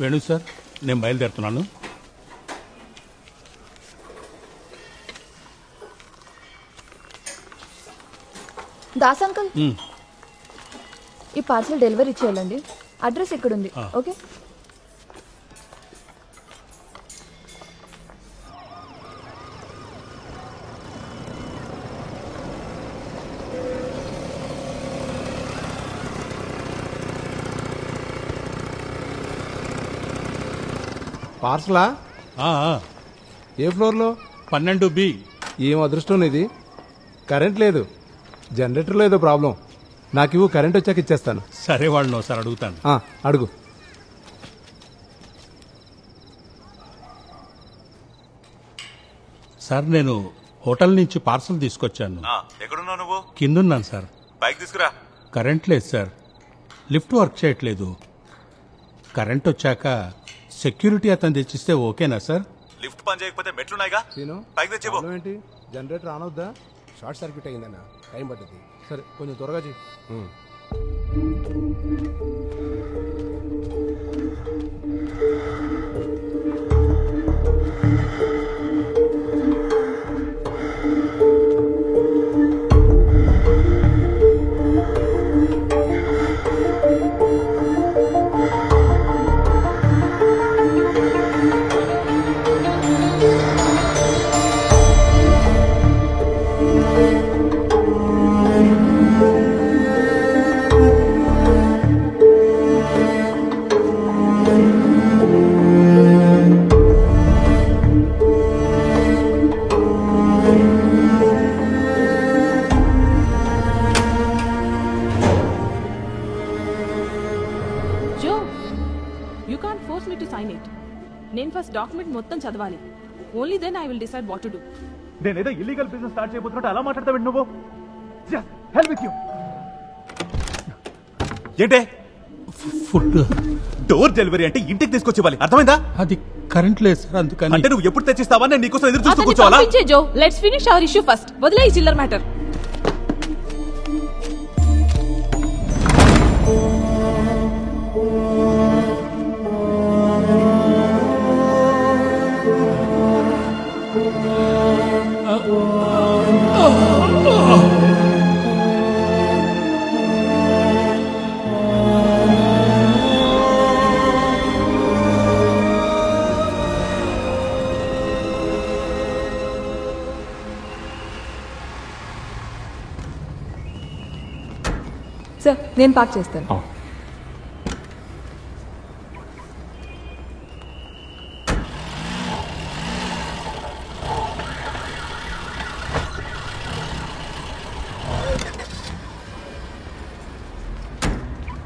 Venu sir, నేను బయలుదేరుతున్నాను. Das uncle, ఈ పార్సల్ డెలివరీ చేయాలండి. అడ్రస్ ఇక్కడ ఉంది. ఓకే. పార్సలా? ఏ ఫ్లోర్లో? 12B. ఏం అదృష్టం ఇది. కరెంట్ లేదు, జనరేటర్లో ఏదో ప్రాబ్లం. నాకు ఇవ్వు, కరెంట్ వచ్చాక ఇచ్చేస్తాను. సరే, వాళ్ళను ఒకసారి అడుగుతాను. అడుగు. సార్, నేను హోటల్ నుంచి పార్సల్ తీసుకొచ్చాను. ఎక్కడున్నావు నువ్వు? కిందున్నాను సార్. బైక్ తీసుకురా. కరెంట్ లేదు సార్, లిఫ్ట్ వర్క్ చేయట్లేదు. కరెంట్ వచ్చాక సెక్యూరిటీ అతను తెచ్చిస్తే ఓకేనా సార్? లిఫ్ట్ పని చేయకపోతే మెట్లున్నాయిగా, బైక్ తెచ్చిపో. ఏంటి, జనరేటర్ ఆన్ అవుద్దా? షార్ట్ సర్క్యూట్ అయిందన్న, టైం పడుతుంది. సరే, కొంచెం త్వరగా చెయ్యి. నేను ఫస్ట్ డాక్యుమెంట్ మొత్తం చదవాలి. Only then I will decide what to do. నేనేదో ఇల్లీగల్ బిజినెస్ స్టార్ట్ చేయబోతున్నట్టు అలా మాట్లాడతావు నువ్వు. Just help with you. ఏంటే ఫుడ్ డోర్ డెలివరీ అంటే ఇంటికి తీసుకొచ్చి ఇవ్వాలి, అర్థమైందా? అది కరెంట్ లేదు సార్, అందుకని. అంటే నువ్వు ఎప్పుడు తెచ్చిస్తావా, నేను నీకోసం ఎదురు చూస్తూ కూర్చోవాలా? Joe, let's finish our issue first. వదిలే ఈ చిల్లర్ మ్యాటర్. సార్, నేను పార్క్ చేస్తాను.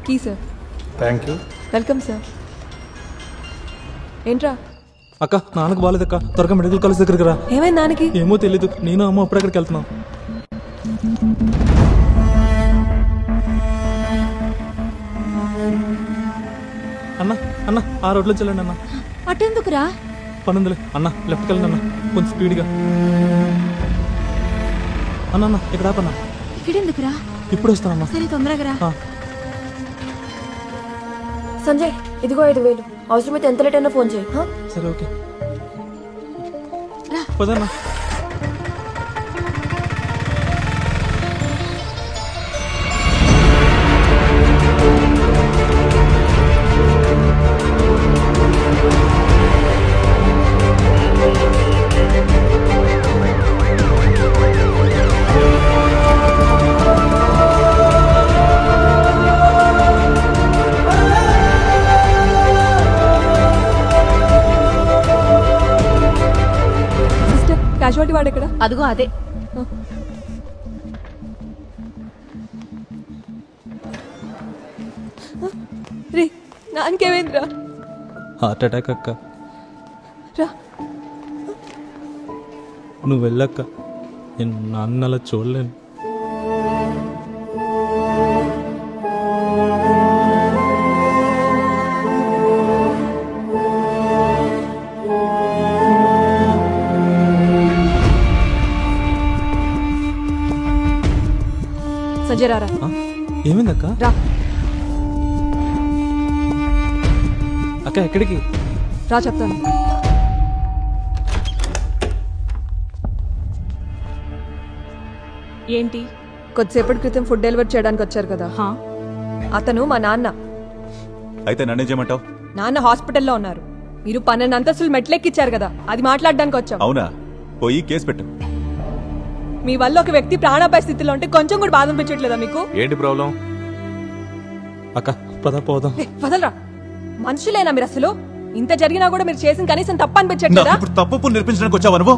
Key sir. Thank you. Welcome sir. ఏంట్రా? అక్క, నాన్నకు బాగాలేదక్క, త్వరగా మెడికల్ కాలేజ్ దగ్గరికి రా. ఏమైంది నాన్నకి? ఏమో తెలీదు, నేను అమ్మ అప్పుడు అక్కడికి వెళ్తున్నాం. అన్న అన్న ఆ రోడ్లో చెల్లండి అన్న. అటెందుకురా? పనుందిలే అన్న, లెఫ్ట్కి వెళ్ళండి అన్న, కొంచెం స్పీడ్గా. అన్న అన్న ఇక్కడ ఆపన్నా. ఇక్కడెందుకురా? ఇప్పుడు వస్తానన్నా. సరే, తొందరగా రా. సంజయ్, ఇదిగో 5,000. అవసరమైతే ఎంత లేట్ అయినా ఫోన్ చేయి. సరే, ఓకే. పదన్నా. క్యాజువాలిటీ వాడు ఎక్కడ? అదిగో అదే. రే, నాకేమైందిరా? హార్ట్ అటాక్ అక్క. రా, నువ్వు వెళ్ళక్క, నేను నాన్న అలా చూడలేను. సంజయ్ రారా. ఏమైందక్క? రా. అక్క ఎక్కడికి? రా చెప్తాను. ఏంటి? కొద్దిసేపటి క్రితం ఫుడ్ డెలివరీ చేయడానికి వచ్చారు కదా, అతను మా నాన్న. అయితే నన్నేం చేయమంటావు? నాన్న హాస్పిటల్లో ఉన్నారు. మీరు 12 అంతస్తులు మెట్లెక్కిచ్చారు కదా, అది మాట్లాడడానికి వచ్చాం. అవునా? పోయి కేసు పెట్టు. మీ వల్ల ఒక వ్యక్తి ప్రాణాపాయ స్థితిలో ఉంటే కొంచెం కూడా బాధ అనిపించట్లేదా మీకు? ఏంటి ప్రాబ్లం? అక్క పద పోదాం. వదలరా, మనుషులేనా మీరు అసలు? ఇంత జరిగినా కూడా మీరు చేసిన కనీసం తప్పు అనిపించట్లేదా? తప్పు నిర్పించడానికి వచ్చావా నువ్వు?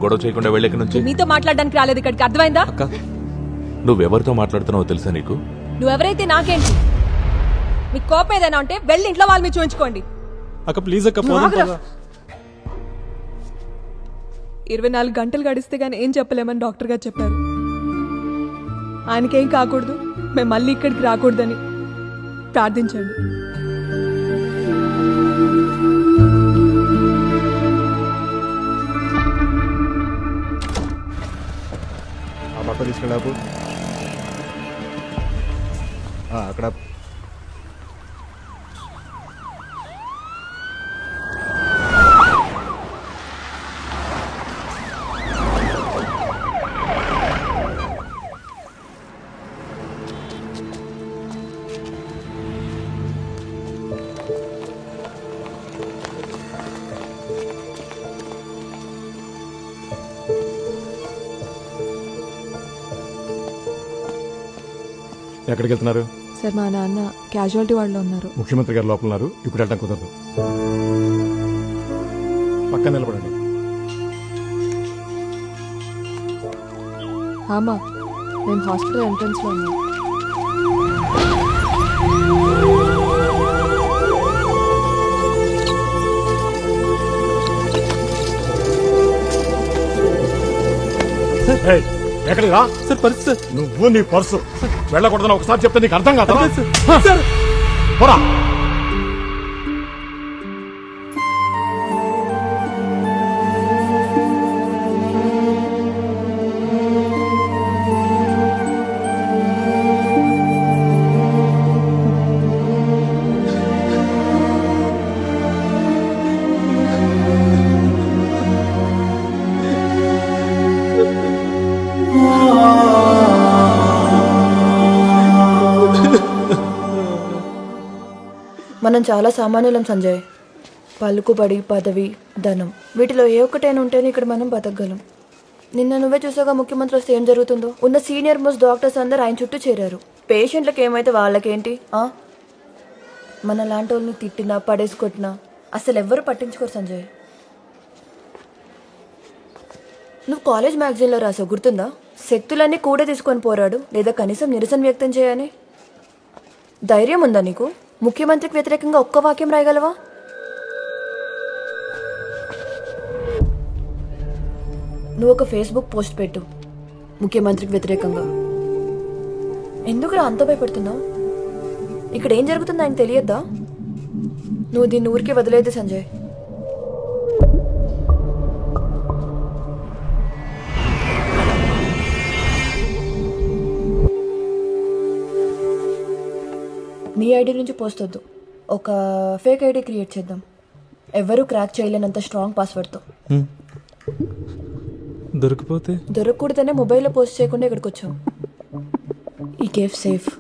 గొడవ చేయకుండా వెళ్ళక నుంచి మీతో మాట్లాడడానికి రాలేదు ఇక్కడికి, అర్థమైందా? అక్క నువ్వెవరితో మాట్లాడుతున్నావో తెలుసా నీకు? నువ్వెవరైతే నాకేంటి? మీకు కోపం ఏదైనా ఉంటే వెళ్ళి ఇంట్లో వాళ్ళు మీరు చూపించుకోండి. అక్క ప్లీజ్ అక్క పోదాం. 24 గంటలు గడిస్తే గానీ ఏం చెప్పలేమని డాక్టర్ గారు చెప్పారు. ఆయనకేం కాకూడదు, మేము మళ్ళీ ఇక్కడికి రాకూడదని ప్రార్థించండి. ఆ బట్ట తీసుకెళ్ళాపు. అక్కడ ఎక్కడికి వెళ్తున్నారు? సార్ మా నాన్న క్యాజువాలిటీ వాళ్ళు ఉన్నారు. ముఖ్యమంత్రి గారు లోపల ఉన్నారు, ఇప్పుడు వెళ్ళడం కుదరదు. పక్కన నిలబడండి. ఆమా, మేము హాస్పిటల్ ఎంట్రన్స్ లో ఉన్నాం. ఎక్కడికి రా సార్? Purse sir. నువ్వు నీ పర్సు వెళ్ళకూడదని ఒకసారి చెప్తే నీకు అర్థం కాదా? పోరా. మనం చాలా సామాన్యులం సంజయ్. పలుకుబడి, పదవి, ధనం, వీటిలో ఏ ఒక్కటైనా ఉంటేనే ఇక్కడ మనం బతకగలం. నిన్న నువ్వే చూసాగా ముఖ్యమంత్రి వస్తే ఏం జరుగుతుందో. ఉన్న సీనియర్ మోస్ట్ డాక్టర్స్ అందరూ ఆయన చుట్టూ చేరారు. పేషెంట్లకు ఏమైతే వాళ్ళకేంటి? మన లాంటి వాళ్ళని తిట్టినా పడేసుకొట్టినా అసలు ఎవ్వరు పట్టించుకోరు సంజయ్. నువ్వు కాలేజ్ మ్యాగజైన్లో రాసావు, గుర్తుందా? శక్తులన్నీ కూడా తీసుకొని పోరాడు, లేదా కనీసం నిరసన వ్యక్తం చేయని. ధైర్యం ఉందా నీకు? ముఖ్యమంత్రికి వ్యతిరేకంగా ఒక్క వాక్యం రాయగలవా? నువ్వు ఒక ఫేస్బుక్ పోస్ట్ పెట్టు ముఖ్యమంత్రికి వ్యతిరేకంగా. ఎందుకురా అంత భయపడుతున్నావు? ఇక్కడ ఏం జరుగుతుందో ఆయన తెలియద్దా? నువ్వు దీన్ని ఊరికే వదిలేదు సంజయ్. నీ ఐడి నుంచి పోస్ట్ వద్దు, ఒక ఫేక్ ఐడి క్రియేట్ చేద్దాం. ఎవరు క్రాక్ చేయలేనంత స్ట్రాంగ్ పాస్వర్డ్తో. దొరికిపోతే? దొరకకూడదనే మొబైల్లో పోస్ట్ చేయకుండా ఇక్కడికి వచ్చావు. ఈ కేఫ్ సేఫ్.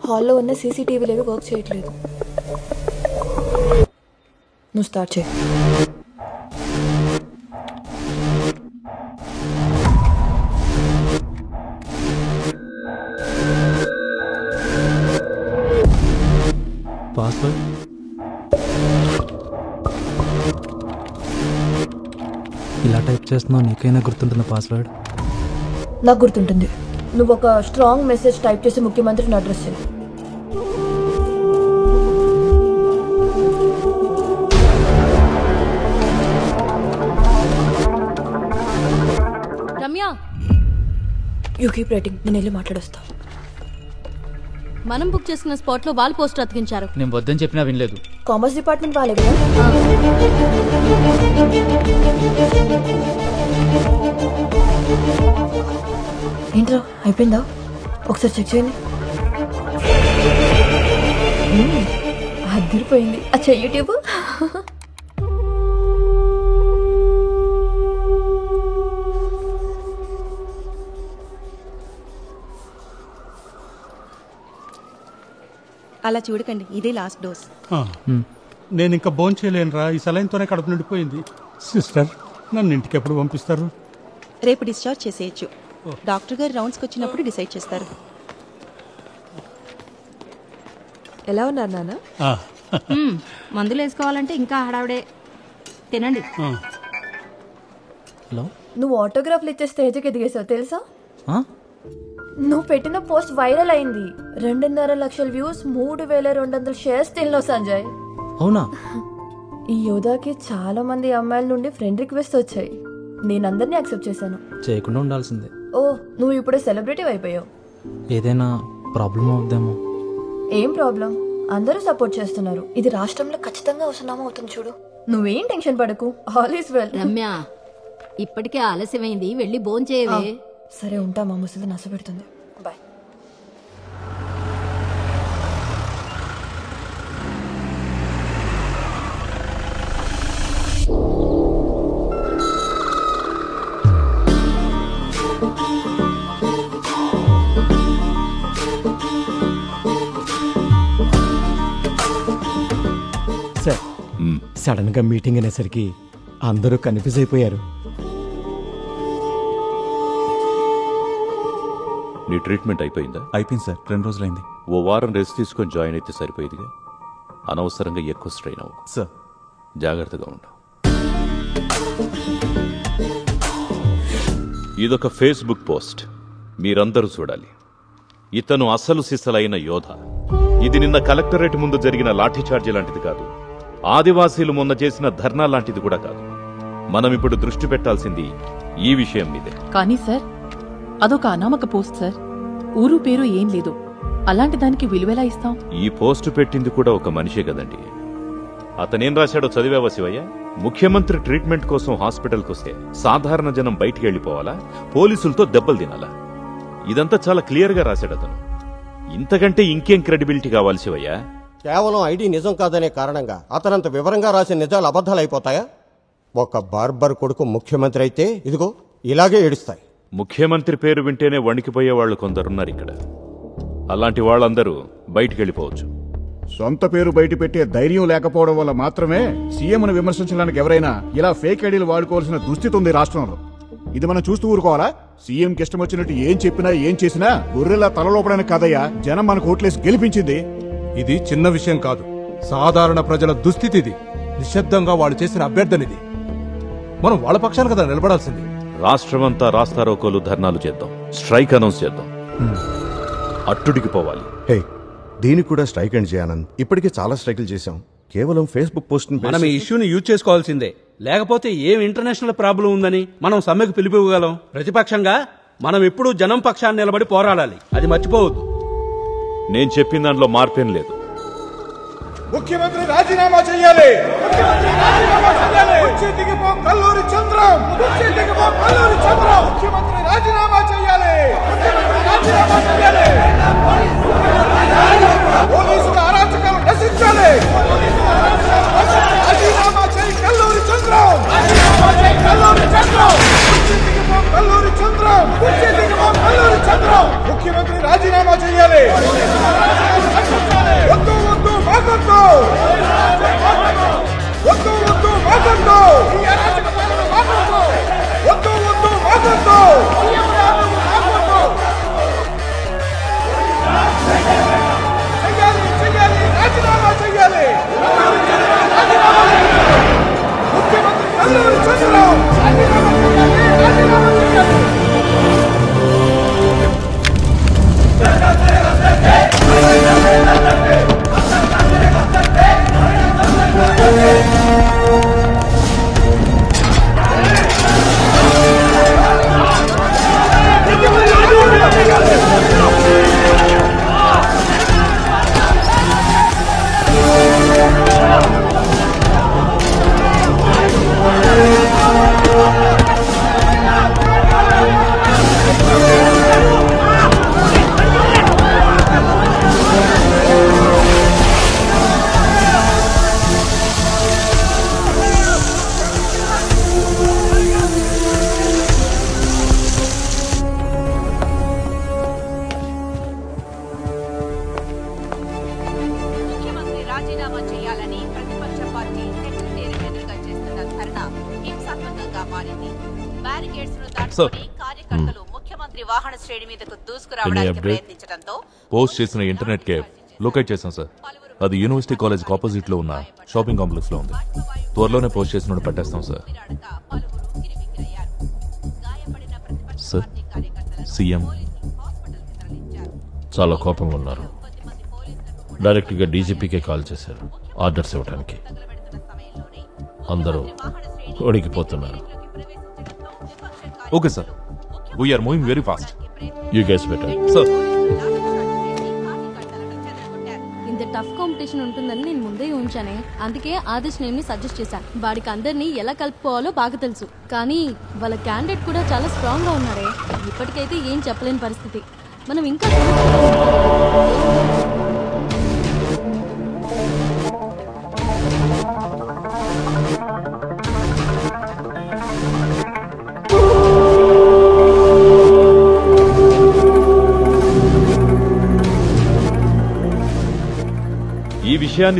హాల్లో ఉన్న సీసీటీవీలు ఏవి వర్క్ చేయట్లేదు. నువ్వు స్టార్ట్ చేయి. పాస్వర్డ్ ఇలా టైప్ చేస్తున్నావు, నీకైనా గుర్తుంటుంది పాస్వర్డ్? నాకు గుర్తుంటుంది. నువ్వు ఒక స్ట్రాంగ్ మెసేజ్ టైప్ చేసి ముఖ్యమంత్రిని అడ్రస్ చేయి. రమ్య, యూ కీప్ రైటింగ్, నేను వెళ్ళి మాట్లాడొస్తా. మనం బుక్ చేసుకున్న స్పాట్ లో వాల్ పోస్టర్ అతికించారు. నేను వద్దని చెప్పినా వినలేదు. కామర్స్ డిపార్ట్మెంట్ వాళ్ళే కదా? ఏంట్రా అయిపోయిందా? ఒకసారి చెక్ చేయండి. అదిరిపోయింది. అచ్చా యూట్యూబ్ అలా చూడకండి, ఇదే లాస్ట్ డోస్. నేను ఇంకా భోజనం చేయలేనురా, ఈ సలైన్తోనే కడుపు నిండిపోయింది. సిస్టర్, నన్ను ఇంటికి ఎప్పుడు పంపిస్తారు? రేపు డిశ్చార్జ్ చేసేయచ్చు. డాక్టర్ గారు రౌండ్స్కి వచ్చినప్పుడు డిసైడ్ చేస్తారు. ఎలా ఉన్నారు నాన్న? మందులు వేసుకోవాలంటే ఇంకా హడావిడే. తినండి. హలో, నువ్వు ఆటోగ్రాఫ్లు ఇచ్చే స్టేజ్కి ఎదిగేసావు తెలుసా? నువ్వు పెట్టిన పోస్ట్ వైరల్ అయింది. 2.5 లక్షల వ్యూస్, 3,200 షేర్స్ తిన్నావు సంజయ్. అవునా? ఈ యోధాకి చాలా మంది అమ్మాయిల నుండి ఫ్రెండ్ రిక్వెస్ట్ వచ్చాయి. నేను అందరినీ యాక్సెప్ట్ చేశాను. చేయకుండా ఉండాల్సిందే. ఓ, నువ్వు ఇప్పుడే సెలబ్రిటీ అయిపోయావు. ఏదైనా ప్రాబ్లం అవుద్దేమో. ఏం ప్రాబ్లం? అందరూ సపోర్ట్ చేస్తున్నారు. ఇది రాష్ట్రంలో ఖచ్చితంగా అవసరం అవుతుంది చూడు. నువ్వేం టెన్షన్ పడకు, ఆల్ ఈస్ వెల్. రమ్య, ఇప్పటికే ఆలస్యమైంది, వెళ్ళి భోంచేయవే. సరే ఉంటా, మా ముసలి నస పెడుతుంది. బాయ్. సార్, సడన్ గా మీటింగ్ అనేసరికి అందరూ కన్ఫ్యూజ్ అయిపోయారు. నీ ట్రీట్మెంట్ అయిపోయిందా? అయిపోయింది సార్, 2 రోజులైంది. ఓ వారం రెస్ట్ తీసుకొని జాయిన్ అయితే సరిపోయేదిగా. అనవసరంగా ఎక్కువ స్ట్రెయిన్ అవ్వు సార్. జాగ్రత్తగా ఉండు. ఇదొక ఫేస్బుక్ పోస్ట్, మీరందరూ చూడాలి. ఇతను అసలు సిసలైన యోధ. ఇది నిన్న కలెక్టరేట్ ముందు జరిగిన లాఠీచార్జీ లాంటిది కాదు, ఆదివాసీలు మొన్న చేసిన ధర్నా లాంటిది కూడా కాదు. మనం ఇప్పుడు దృష్టి పెట్టాల్సింది ఈ విషయం మీదే. కానీ సార్, అదొక అనామక పోస్ట్ సార్. ఊరు పేరు ఏం లేదు, అలాంటి దానికి విలువెలా ఇస్తాం? ఈ పోస్టు పెట్టింది కూడా ఒక మనిషే కదండి. అతనేం రాశాడో చదివావా శివయ్య? ముఖ్యమంత్రి ట్రీట్మెంట్ కోసం హాస్పిటల్కి వస్తే సాధారణ జనం బయటికి వెళ్లిపోవాలా, పోలీసులతో దెబ్బలు తినాలా? ఇదంతా చాలా క్లియర్ గా రాశాడు అతను. ఇంతకంటే ఇంకేం క్రెడిబిలిటీ కావాలి శివయ్య? కేవలం ఐడి నిజం కాదనే కారణంగా అతనంత వివరంగా రాసిన నిజాలు అబద్ధాలు అయిపోతాయా? ఒక బార్బర్ కొడుకు ముఖ్యమంత్రి అయితే ఇదిగో ఇలాగే ఏడుస్తాయి. ముఖ్యమంత్రి పేరు వింటేనే వణికిపోయే వాళ్ళు కొందరున్నారు ఇక్కడ. అలాంటి వాళ్ళందరూ బయటికి వెళ్ళిపోవచ్చు. సొంత పేరు బయట పెట్టే ధైర్యం లేకపోవడం వల్ల మాత్రమే సీఎంను విమర్శించడానికి ఎవరైనా ఇలా ఫేక్ ఐడీలు వాడుకోవాల్సిన దుస్థితి ఉంది రాష్ట్రంలో. ఇది మనం చూస్తూ ఊరుకోవాలా? సీఎంకి ఇష్టం వచ్చినట్టు ఏం చెప్పినా ఏం చేసినా గొర్రెలా తలలోపడానికి కాదయ్యా జనం మనకు ఓట్లేసి గెలిపించింది. ఇది చిన్న విషయం కాదు, సాధారణ ప్రజల దుస్థితి ఇది. నిశ్శబ్దంగా వాళ్ళు చేసిన అభ్యర్థనిది. మనం వాళ్ళ పక్షాన కదా నిలబడాల్సింది. రాష్ట్రమంతా రాస్తారోకోలు, ధర్నాలు చేద్దాం, స్ట్రైక్ అనౌన్స్ చేద్దాం, అట్టుడికి పోవాలి. హే, దీనికి కూడా స్ట్రైక్ అండ్ చేయాలని ఇప్పటికే చాలా స్ట్రైకులు చేశాం. కేవలం ఫేస్బుక్ పోస్ట్ మనం ఈ ఇష్యూని యూజ్ చేసుకోవాల్సిందే. లేకపోతే ఏం ఇంటర్నేషనల్ ప్రాబ్లం ఉందని మనం సమ్మెకు పిలిపివ్వగలం? ప్రతిపక్షంగా మనం ఎప్పుడూ జనం పక్షాన్ని నిలబడి పోరాడాలి, అది మర్చిపోవద్దు. నేను చెప్పిన దాంట్లో మార్పేం లేదు. ముఖ్యమంత్రి రాజీనామా చేయాలి. కల్లూరి చంద్రం ముఖ్యమంత్రి రాజీనామా చేయాలి. పోలీసుల అరాచకాలు నశించాలి. రాజీనామా చేయి కల్లూరి చంద్రం. కల్లూరి చంద్రం ముఖ్యమంత్రి రాజీనామా చేయాలి. వద్దు వద్దు మాకొద్దు, వద్దు వద్దు మాకొద్దు, వద్దు వద్దు మాకొద్దు. చెయ్యాలి చెయ్యాలి, రాజీనామా చెయ్యాలి. ముఖ్యమంత్రి కల్లూరి చంద్రం రాజీనామా చెయ్యాలి, రాజీనామా చెయ్యాలి. కార్యకర్తలు ముఖ్యమంత్రి వాహన శ్రేణి మీదకు దూసుకురావడానికి ప్రయత్నించడంతో పోస్ట్ చేసిన ఇంటర్నెట్ కేఫ్ లొకేట్ చేశాం సార్. అది యూనివర్సిటీ కాలేజ్ ఆపోజిట్ లో ఉన్న షాపింగ్ కాంప్లెక్స్ లో ఉంది. త్వరలోనే పోస్ట్ చేసిన పట్టేస్తాం సార్. సార్, సీఎం చాలా కోపంగా ఉన్నారు. డైరెక్ట్గా డీజీపీకే కాల్ చేశారు ఆర్డర్స్ ఇవ్వడానికి. అందరూ ఓడికిపోతున్నారు. Okay sir, we're moving very fast. You guys better. Sir, ఇంత టఫ్ కాంపిటీషన్ ఉంటుందని నేను ముందే ఉంచానే. అందుకే ఆదేశ్ నేమ్ని సజెస్ట్ చేశాను. వాడికి అందరినీ ఎలా కలుపుకోవాలో బాగా తెలుసు. కానీ వాళ్ళ క్యాండిడేట్ కూడా చాలా స్ట్రాంగ్ గా ఉన్నాడే. ఇప్పటికైతే ఏం చెప్పలేని పరిస్థితి. మనం ఇంకా ఈ విషయాన్ని